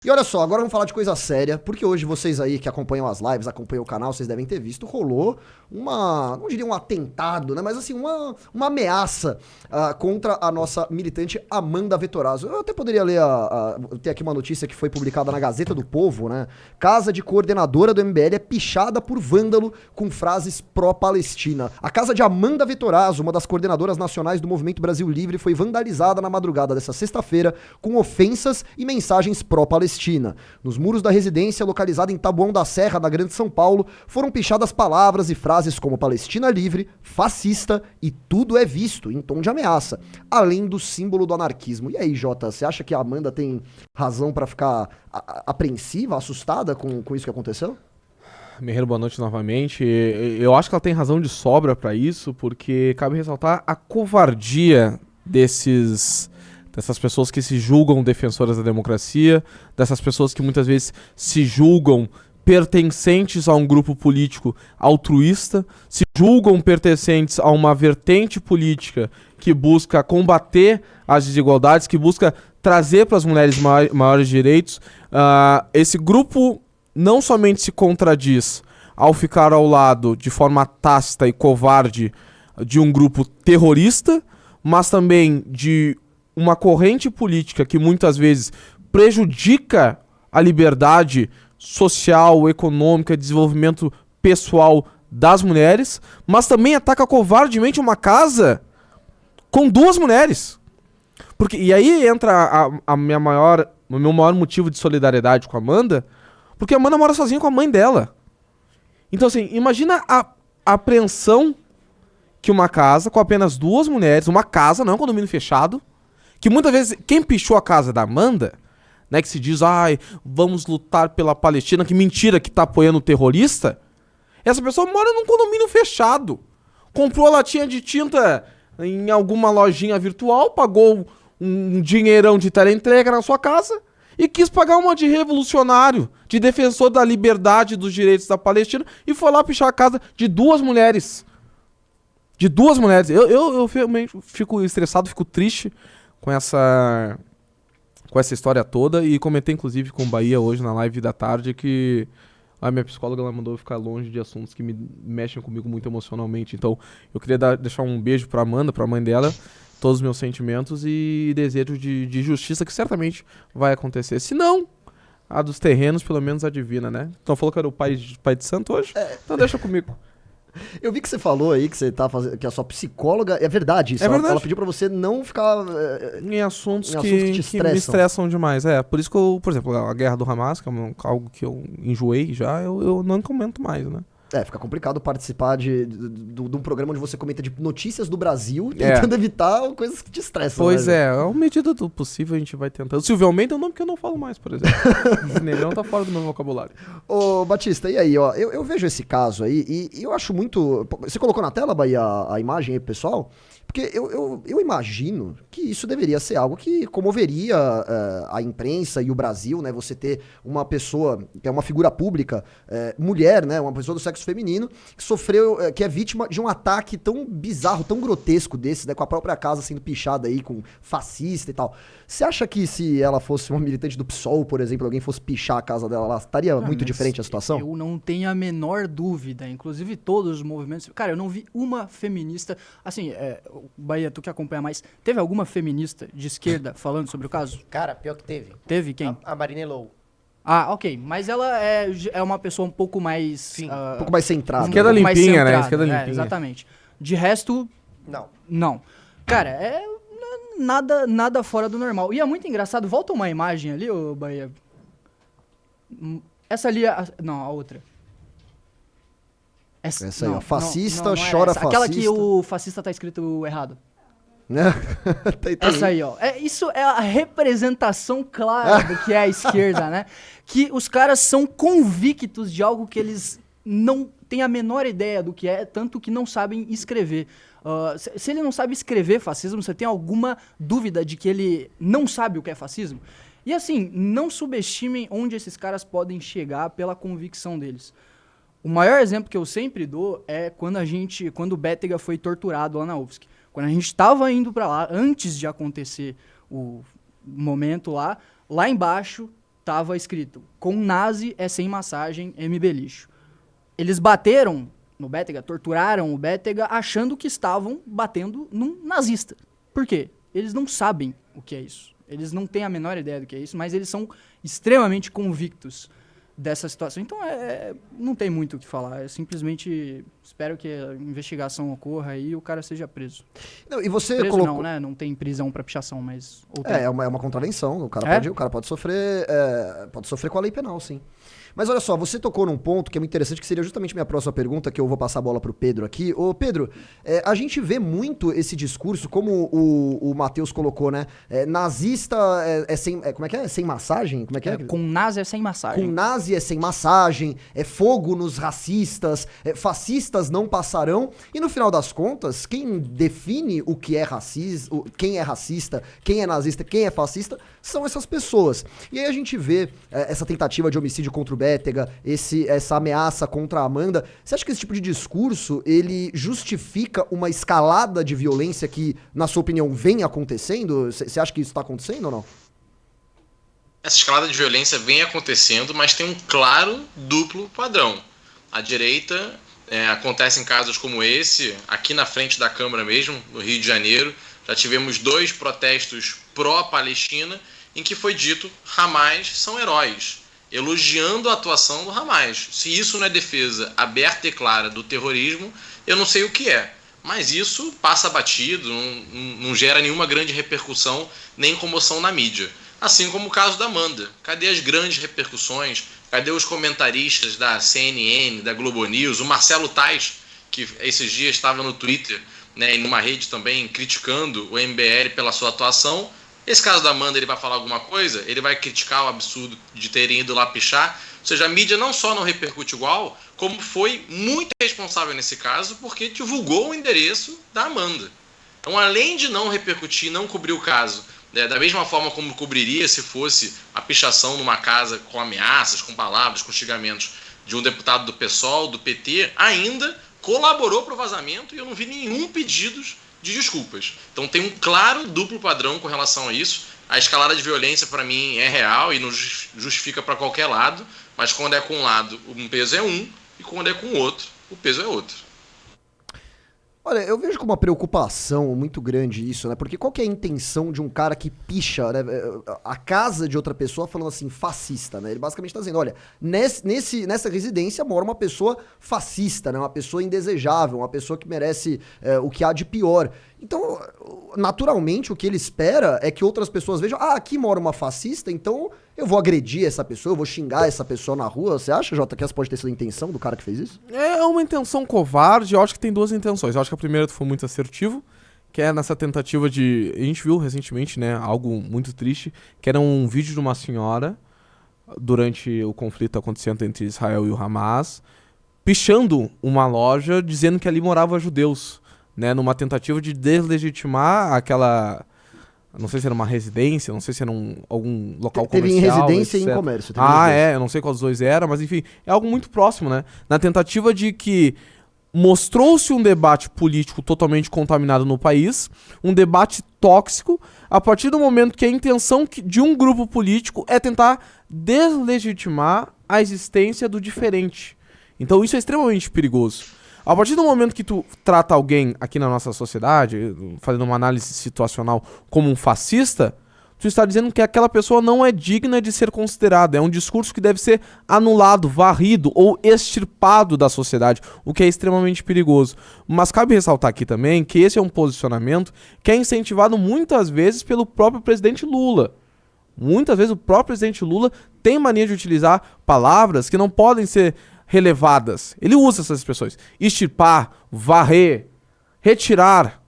E olha só, agora vamos falar de coisa séria, porque hoje vocês aí que acompanham as lives, acompanham o canal, vocês devem ter visto, rolou não diria um atentado, né, mas assim, uma ameaça contra a nossa militante Amanda Vettorazzo. Eu até poderia ler, ter aqui uma notícia que foi publicada na Gazeta do Povo, né, casa de coordenadora do MBL é pichada por vândalo com frases pró-Palestina. A casa de Amanda Vettorazzo, uma das coordenadoras nacionais do Movimento Brasil Livre, foi vandalizada na madrugada dessa sexta-feira com ofensas e mensagens pró-Palestina. Nos muros da residência, localizada em Taboão da Serra, na Grande São Paulo, foram pichadas palavras e frases como Palestina livre, fascista e tudo é visto, em tom de ameaça, além do símbolo do anarquismo. E aí, Jota, você acha que a Amanda tem razão pra ficar apreensiva, assustada com isso que aconteceu? Merreiro, boa noite novamente. Eu acho que ela tem razão de sobra pra isso, porque cabe ressaltar a covardia dessas pessoas que se julgam defensoras da democracia, dessas pessoas que muitas vezes se julgam pertencentes a um grupo político altruísta, se julgam pertencentes a uma vertente política que busca combater as desigualdades, que busca trazer para as mulheres maiores direitos. Esse grupo não somente se contradiz ao ficar ao lado de forma tácita e covarde de um grupo terrorista, mas também de uma corrente política que muitas vezes prejudica a liberdade social, econômica, desenvolvimento pessoal das mulheres, mas também ataca covardemente uma casa com duas mulheres. E aí entra o meu maior motivo de solidariedade com a Amanda, porque a Amanda mora sozinha com a mãe dela. Então assim, imagina a apreensão que uma casa com apenas duas mulheres, uma casa, não é um condomínio fechado, que muitas vezes quem pichou a casa da Amanda, né, que se diz, vamos lutar pela Palestina, que mentira, que tá apoiando o terrorista, essa pessoa mora num condomínio fechado, comprou a latinha de tinta em alguma lojinha virtual, pagou um dinheirão de teleentrega na sua casa e quis pagar uma de revolucionário, de defensor da liberdade e dos direitos da Palestina e foi lá pichar a casa de duas mulheres. De duas mulheres. Eu fico estressado, fico triste com essa história toda, e comentei inclusive com o Bahia hoje na live da tarde que a minha psicóloga ela mandou eu ficar longe de assuntos que me mexem comigo muito emocionalmente. Então eu queria deixar um beijo pra Amanda, pra mãe dela, todos os meus sentimentos e desejo de justiça que certamente vai acontecer. Se não, a dos terrenos pelo menos a divina, né? Então falou que era o pai de santo hoje? Então deixa comigo. Eu vi que você falou aí que você tá fazendo, que a sua psicóloga, é verdade isso, ela pediu pra você não ficar em assuntos que me estressam demais. Por isso que eu, por exemplo, a guerra do Hamas, que é algo que eu enjoei já, eu não comento mais, né? Fica complicado participar de um programa onde você comenta de notícias do Brasil, tentando evitar coisas que te estressam. Pois à medida do possível a gente vai tentando. Silvio Almeida é um nome que eu não falo mais, por exemplo. Esse negrão tá fora do meu vocabulário. Ô, Batista, e aí, ó, eu vejo esse caso aí e eu acho muito... Você colocou na tela, Bahia, a imagem aí pro pessoal? Porque eu imagino que isso deveria ser algo que comoveria a imprensa e o Brasil, né? Você ter uma pessoa, que é uma figura pública, mulher, né? Uma pessoa do sexo feminino, que sofreu, que é vítima de um ataque tão bizarro, tão grotesco desse, né? Com a própria casa sendo pichada aí, com fascista e tal. Você acha que se ela fosse uma militante do PSOL, por exemplo, alguém fosse pichar a casa dela lá, estaria muito diferente a situação? Eu não tenho a menor dúvida. Inclusive todos os movimentos... Cara, eu não vi uma feminista... Assim, Bahia, tu que acompanha mais, teve alguma feminista de esquerda falando sobre o caso? Cara, pior que teve. Teve quem? A Marina Lou. Ok. Mas ela é uma pessoa um pouco mais... Sim, um pouco mais centrada. Esquerda limpinha, né? Esquerda limpinha. Exatamente. De resto... Não. Cara, nada fora do normal. E é muito engraçado. Volta uma imagem ali, ô Bahia. Essa ali... Não, a outra. Essa aí, ó. Fascista, chora fascista. Aquela que o fascista tá escrito errado. Essa aí, ó. Isso é a representação clara do que é a esquerda, né? Que os caras são convictos de algo que eles não têm a menor ideia do que é, tanto que não sabem escrever. Se ele não sabe escrever fascismo, você tem alguma dúvida de que ele não sabe o que é fascismo? E assim, não subestimem onde esses caras podem chegar pela convicção deles. O maior exemplo que eu sempre dou é quando o Bétega foi torturado lá na UFSC. Quando a gente estava indo para lá, antes de acontecer o momento lá embaixo tava escrito: com nazi é sem massagem, MB lixo. Eles bateram no Bétega, torturaram o Bétega achando que estavam batendo num nazista. Por quê? Eles não sabem o que é isso. Eles não têm a menor ideia do que é isso, mas eles são extremamente convictos dessa situação. Então, não tem muito o que falar. Eu simplesmente espero que a investigação ocorra e o cara seja preso. Não, e você preso colocou... não, né? Não tem prisão pra pichação, mas... É uma contravenção. O cara pode sofrer com a lei penal, sim. Mas olha só, você tocou num ponto que é muito interessante, que seria justamente minha próxima pergunta, que eu vou passar a bola pro Pedro aqui. Ô, Pedro, a gente vê muito esse discurso, como o Matheus colocou, né? Nazista é sem... como é que é? Sem massagem? Como é que é? Com nazi é sem massagem. Com nazi é sem massagem, é fogo nos racistas, fascistas não passarão. E no final das contas, quem define o que é racismo, quem é racista, quem é nazista, quem é fascista, são essas pessoas. E aí a gente vê essa tentativa de homicídio contra o Bétega, essa ameaça contra a Amanda. Você acha que esse tipo de discurso, ele justifica uma escalada de violência que, na sua opinião, vem acontecendo? Você acha que isso está acontecendo ou não? Essa escalada de violência vem acontecendo, mas tem um claro duplo padrão. À direita, acontecem casos como esse, aqui na frente da Câmara mesmo, no Rio de Janeiro, já tivemos 2 protestos pró-Palestina em que foi dito: Hamas são heróis, elogiando a atuação do Hamas. Se isso não é defesa aberta e clara do terrorismo, eu não sei o que é. Mas isso passa batido, não gera nenhuma grande repercussão nem comoção na mídia. Assim como o caso da Amanda. Cadê as grandes repercussões? Cadê os comentaristas da CNN, da Globo News? O Marcelo Tais, que esses dias estava no Twitter, né, e numa rede também, criticando o MBL pela sua atuação. Esse caso da Amanda, ele vai falar alguma coisa? Ele vai criticar o absurdo de terem ido lá pichar? Ou seja, a mídia não só não repercute igual, como foi muito responsável nesse caso, porque divulgou o endereço da Amanda. Então, além de não repercutir, não cobrir o caso, da mesma forma como cobriria se fosse a pichação numa casa com ameaças, com palavras, com xingamentos de um deputado do PSOL, do PT, ainda colaborou para o vazamento, e eu não vi nenhum pedido de desculpas. Então tem um claro duplo padrão com relação a isso. A escalada de violência, para mim, é real e não justifica para qualquer lado, mas quando é com um lado, um peso é um, e quando é com o outro, o peso é outro. Olha, eu vejo com uma preocupação muito grande isso, né? Porque qual que é a intenção de um cara que picha, né, a casa de outra pessoa falando assim, fascista, né? Ele basicamente tá dizendo, olha, nessa residência mora uma pessoa fascista, né? Uma pessoa indesejável, uma pessoa que merece o que há de pior. Então, naturalmente, o que ele espera é que outras pessoas vejam, aqui mora uma fascista, então eu vou agredir essa pessoa, eu vou xingar essa pessoa na rua. Você acha, Jota, que essa pode ter sido a intenção do cara que fez isso? É uma intenção covarde. Eu acho que tem 2 intenções. Eu acho que a primeira foi muito assertivo, que é nessa tentativa de... A gente viu recentemente, né, algo muito triste, que era um vídeo de uma senhora, durante o conflito acontecendo entre Israel e o Hamas, pichando uma loja, dizendo que ali moravam judeus, né, numa tentativa de deslegitimar aquela... Não sei se era uma residência, não sei se era algum local comercial. Teve em residência etc. e em comércio. Eu não sei qual dos 2 era, mas enfim, é algo muito próximo, né? Na tentativa de que mostrou-se um debate político totalmente contaminado no país, um debate tóxico, a partir do momento que a intenção de um grupo político é tentar deslegitimar a existência do diferente. Então isso é extremamente perigoso. A partir do momento que tu trata alguém aqui na nossa sociedade, fazendo uma análise situacional, como um fascista, tu está dizendo que aquela pessoa não é digna de ser considerada. É um discurso que deve ser anulado, varrido ou extirpado da sociedade, o que é extremamente perigoso. Mas cabe ressaltar aqui também que esse é um posicionamento que é incentivado muitas vezes pelo próprio presidente Lula. Muitas vezes o próprio presidente Lula tem mania de utilizar palavras que não podem ser relevadas. Ele usa essas expressões: extirpar, varrer, retirar,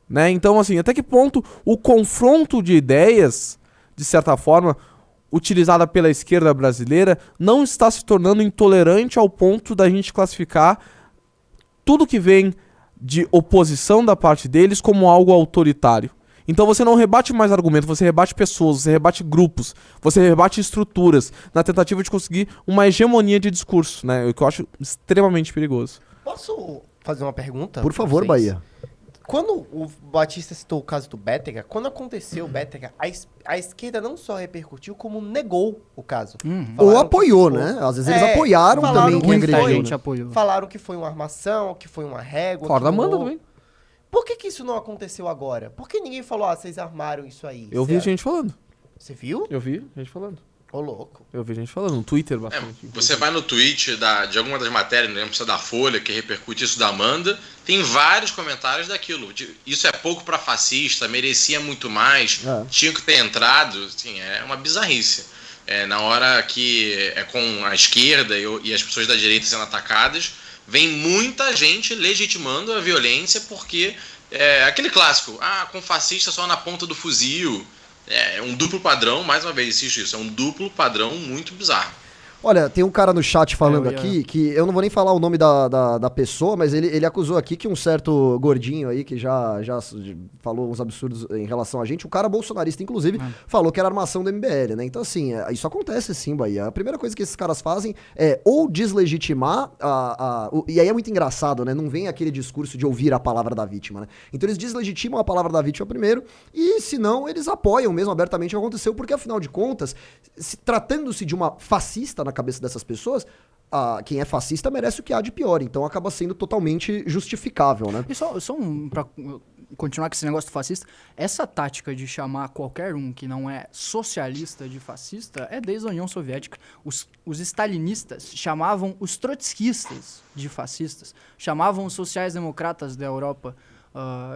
né? Então, assim, até que ponto o confronto de ideias, de certa forma, utilizada pela esquerda brasileira, não está se tornando intolerante ao ponto da gente classificar tudo que vem de oposição da parte deles como algo autoritário. Então você não rebate mais argumentos, você rebate pessoas, você rebate grupos, você rebate estruturas, na tentativa de conseguir uma hegemonia de discurso, né? O que eu acho extremamente perigoso. Posso fazer uma pergunta? Por favor, Bahia. Quando o Batista citou o caso do Bétega, quando aconteceu o Bétega, a esquerda não só repercutiu, como negou o caso. Ou Falaram apoiou, que foi- né? Às vezes eles apoiaram falaram também que quem Muita agrediu. gente Né? apoiou. Falaram que foi uma armação, que foi uma régua. Fora que da Amanda rolou. também. Por que isso não aconteceu agora? Por que ninguém falou, vocês armaram isso aí? Eu vi gente falando. Você viu? Eu vi gente falando. Ô, louco. Eu vi gente falando. No Twitter bastante. Você vai no tweet de alguma das matérias, não lembro se é da Folha, que repercute isso da Amanda, tem vários comentários daquilo. Isso é pouco pra fascista, merecia muito mais, tinha que ter entrado. Assim, é uma bizarrice. Na hora que é com a esquerda e as pessoas da direita sendo atacadas, vem muita gente legitimando a violência porque aquele clássico, com fascista só na ponta do fuzil. É um duplo padrão, mais uma vez, insisto isso, é um duplo padrão muito bizarro. Olha, tem um cara no chat falando aqui, que eu não vou nem falar o nome da pessoa, mas ele acusou aqui que um certo gordinho aí, que já falou uns absurdos em relação a gente, um cara bolsonarista, inclusive, falou que era armação do MBL, né? Então, assim, isso acontece sim, Bahia. A primeira coisa que esses caras fazem é ou deslegitimar, e aí é muito engraçado, né? Não vem aquele discurso de ouvir a palavra da vítima, né? Então eles deslegitimam a palavra da vítima primeiro, e se não, eles apoiam mesmo abertamente o que aconteceu, porque afinal de contas, tratando-se de uma fascista na cabeça dessas pessoas, quem é fascista merece o que há de pior, então acaba sendo totalmente justificável, né? E só pra continuar com esse negócio do fascista, essa tática de chamar qualquer um que não é socialista de fascista é desde a União Soviética. Os stalinistas chamavam os trotskistas de fascistas, chamavam os sociais-democratas da Europa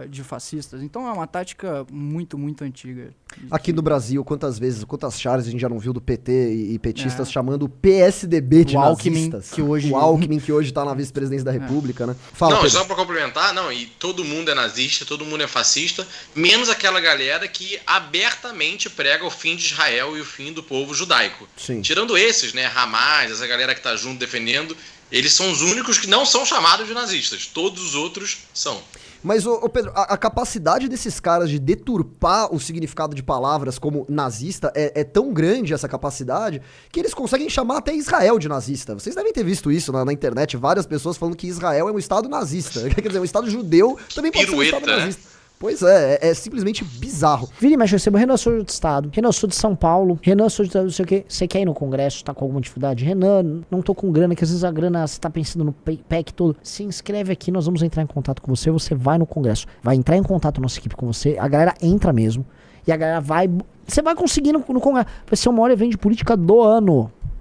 de fascistas. Então é uma tática muito, muito antiga. Aqui no Brasil, quantas charges a gente já não viu do PT e petistas chamando o PSDB de nazistas? O Alckmin, que hoje tá na vice-presidência da República, né? Fala, não, Pedro. só pra complementar, e todo mundo é nazista, todo mundo é fascista, menos aquela galera que abertamente prega o fim de Israel e o fim do povo judaico. Sim. Tirando esses, né, Hamas, essa galera que tá junto defendendo, eles são os únicos que não são chamados de nazistas. Todos os outros são. Mas, Pedro, a capacidade desses caras de deturpar o significado de palavras como nazista é tão grande, essa capacidade, que eles conseguem chamar até Israel de nazista. Vocês devem ter visto isso na internet, várias pessoas falando que Israel é um estado nazista. Quer dizer, um estado judeu também pode ser um estado nazista. Pois é simplesmente bizarro. Vira e mexe, eu recebo, Renan, sou de outro estado. Renan, sou de São Paulo. Renan, sou de não sei o quê. Você quer ir no congresso, tá com alguma dificuldade? Renan, não tô com grana, que às vezes a grana, você tá pensando no PEC todo. Se inscreve aqui, nós vamos entrar em contato com você. Você vai no congresso. Vai entrar em contato nossa equipe com você. A galera entra mesmo. E a galera vai... Você vai conseguir no congresso. Vai ser o maior evento de política do ano.